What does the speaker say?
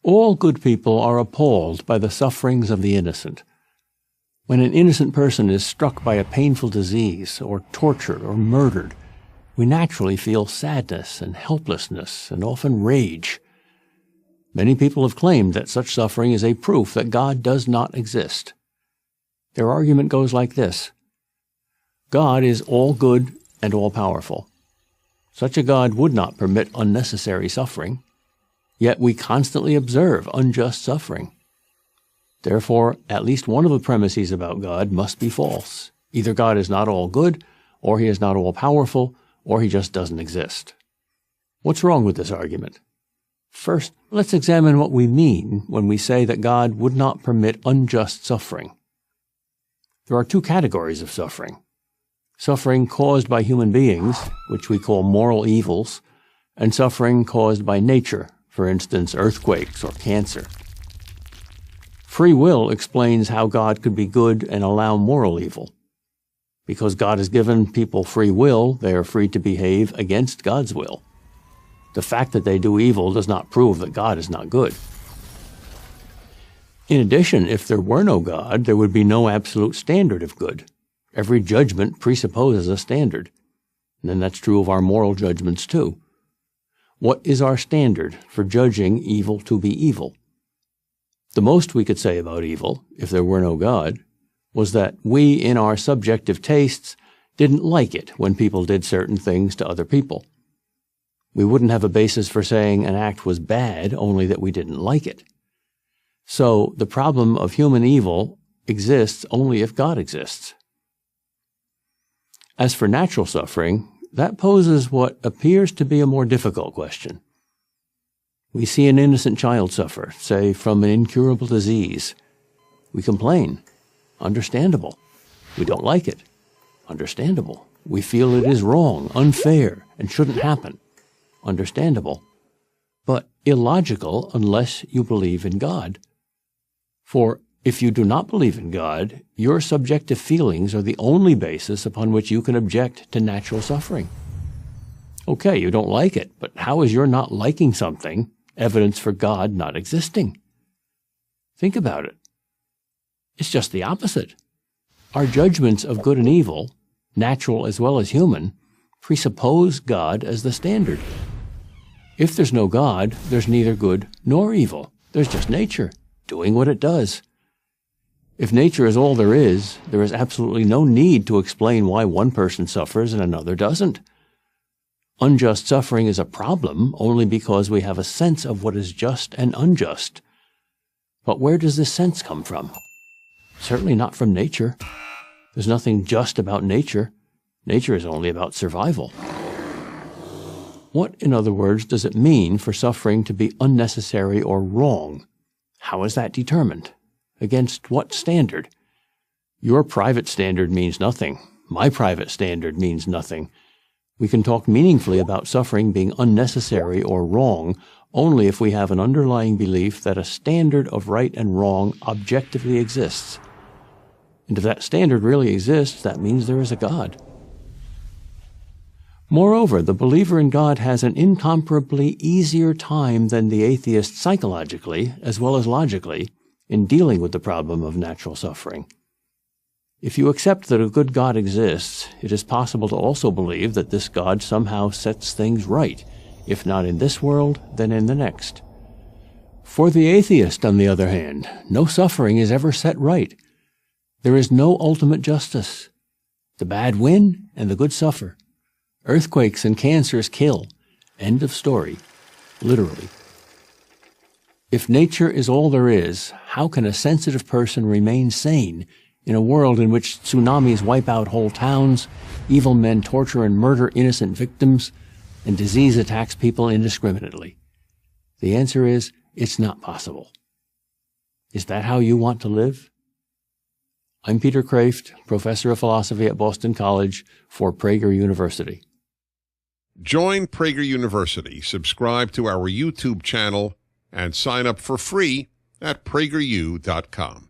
All good people are appalled by the sufferings of the innocent. When an innocent person is struck by a painful disease, or tortured, or murdered, we naturally feel sadness and helplessness and often rage. Many people have claimed that such suffering is a proof that God does not exist. Their argument goes like this: God is all good and all powerful. Such a God would not permit unnecessary suffering, yet we constantly observe unjust suffering. Therefore, at least one of the premises about God must be false. Either God is not all good, or he is not all powerful, or he just doesn't exist. What's wrong with this argument? First, let's examine what we mean when we say that God would not permit unjust suffering. There are two categories of suffering: suffering caused by human beings, which we call moral evils, and suffering caused by nature, for instance, earthquakes or cancer. Free will explains how God could be good and allow moral evil. Because God has given people free will, they are free to behave against God's will. The fact that they do evil does not prove that God is not good. In addition, if there were no God, there would be no absolute standard of good. Every judgment presupposes a standard. And that's true of our moral judgments too. What is our standard for judging evil to be evil? The most we could say about evil, if there were no God, was that we, in our subjective tastes, didn't like it when people did certain things to other people. We wouldn't have a basis for saying an act was bad, only that we didn't like it. So the problem of human evil exists only if God exists. As for natural suffering, that poses what appears to be a more difficult question. We see an innocent child suffer, say, from an incurable disease. We complain. Understandable. We don't like it. Understandable. We feel it is wrong, unfair, and shouldn't happen. Understandable. But illogical unless you believe in God. For if you do not believe in God, your subjective feelings are the only basis upon which you can object to natural suffering. Okay, you don't like it, but how is your not liking something evidence for God not existing? Think about it. It's just the opposite. Our judgments of good and evil, natural as well as human, presuppose God as the standard. If there's no God, there's neither good nor evil. There's just nature, doing what it does. If nature is all there is absolutely no need to explain why one person suffers and another doesn't. Unjust suffering is a problem only because we have a sense of what is just and unjust. But where does this sense come from? Certainly not from nature. There's nothing just about nature. Nature is only about survival. What, in other words, does it mean for suffering to be unnecessary or wrong? How is that determined? Against what standard? Your private standard means nothing. My private standard means nothing. We can talk meaningfully about suffering being unnecessary or wrong only if we have an underlying belief that a standard of right and wrong objectively exists. And if that standard really exists, that means there is a God. Moreover, the believer in God has an incomparably easier time than the atheist psychologically, as well as logically, in dealing with the problem of natural suffering. If you accept that a good God exists, it is possible to also believe that this God somehow sets things right, if not in this world, then in the next. For the atheist, on the other hand, no suffering is ever set right. There is no ultimate justice. The bad win and the good suffer. Earthquakes and cancers kill. End of story. Literally. If nature is all there is, how can a sensitive person remain sane in a world in which tsunamis wipe out whole towns, evil men torture and murder innocent victims, and disease attacks people indiscriminately? The answer is, it's not possible. Is that how you want to live? I'm Peter Kraft, professor of philosophy at Boston College for Prager University. Join Prager University, subscribe to our YouTube channel, and sign up for free at prageru.com.